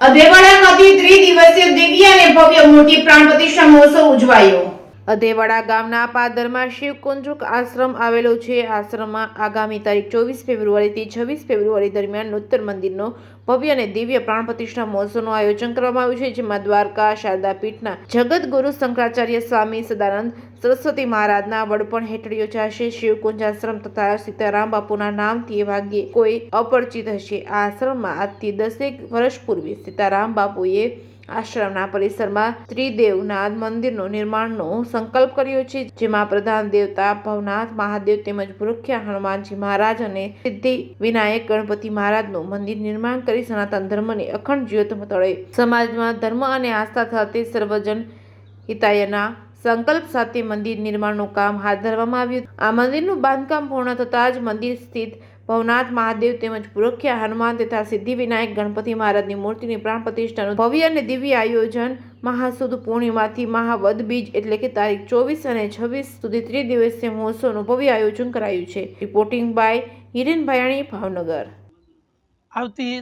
અધેવાડા ખાતે ત્રિદિવસીય દિવ્ય અને ભવ્ય મૂર્તિ પ્રાણ પ્રતિષ્ઠા મહોત્સવ ઉજવાયો। અધેવાડા ગામના પાદરમાં શિવકુંજુક આશ્રમ આવેલો છે। આશ્રમમાં આગામી તારીખ 24 ફેબ્રુઆરીથી 26 ફેબ્રુઆરી દરમિયાન નૂતન મંદિરનો ભવ્ય અને દિવ્ય પ્રાણ પ્રતિષ્ઠા મહોત્સવનું આયોજન કરવામાં આવ્યું છે, જેમાં દ્વારકા શારદા પીઠના જગતગુરુ શંકરાચાર્ય સ્વામી સદાનંદ સરસ્વતી મહારાજના વડપણ હેઠળ યોજાશે। શિવકુંજ આશ્રમ તથા સીતારામ બાપુના નામથી ભાગ્યે કોઈ અપરિચિત હશે। આ આશ્રમમાં આજથી 10 વર્ષ પૂર્વે સીતારામ બાપુએ આશ્રમના પરિસરમાં ત્રિદેવનાથ મંદિરનો નિર્માણનો સંકલ્પ કર્યો છે, જેમાં પ્રધાન દેવતા ભવનાથ મહાદેવ તેમજ ભૂરખ્યા હનુમાનજી મહારાજ અને સિદ્ધિ વિનાયક ગણપતિ મહારાજનું મંદિર નિર્માણ કરી સનાતન ધર્મને અખંડ જ્યોત તળે સમાજમાં ધર્મ અને આસ્થા સાથે સર્વજન હિતાયના સંકલ્પ સાથે મંદિર નિર્માણનું કામ હાથ ધરવામાં આવ્યું। આ મંદિરનું બાંધકામ પૂર્ણ થતાં જ મંદિર સ્થિત ભવનાથ મહાદેવ તેમજ ભૂરખ્યા હનુમાન તથા સિદ્ધિ વિનાયક ગણપતિ મહારાજની મૂર્તિની પ્રાણ પ્રતિષ્ઠાનું ભવ્ય અને દિવ્ય આયોજન મહાસુદ પૂર્ણિમાથી મહાવદ બીજ એટલે કે તારીખ 24 અને 26 સુધી ત્રિદિવસીય મહોત્સવનું ભવ્ય આયોજન કરાયું છે। Reporting by Hiren Bhayani, Bhavnagar. આવતી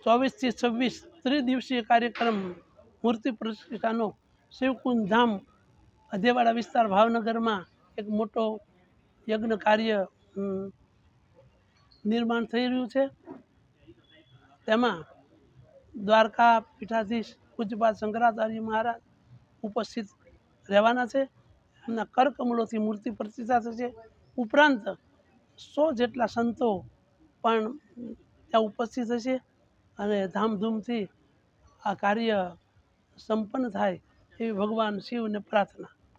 24 થી 26 ત્રિદિવસીય કાર્યક્રમ મૂર્તિ પ્રતિષ્ઠાનો શિવકુંજ ધામ અધેવાડા વિસ્તાર ભાવનગરમાં એક મોટો યજ્ઞ કાર્ય નિર્માણ થઈ રહ્યું છે। તેમાં દ્વારકા પીઠાધીશ પૂજ્યપાદ શંકરાચાર્ય મહારાજ ઉપસ્થિત રહેવાના છે। એમના કરકમળોથી મૂર્તિ પ્રતિષ્ઠા થશે। ઉપરાંત 100 જેટલા સંતો પણ ત્યાં ઉપસ્થિત હશે અને ધામધૂમથી આ કાર્ય સંપન્ન થાય એવી ભગવાન શિવને પ્રાર્થના।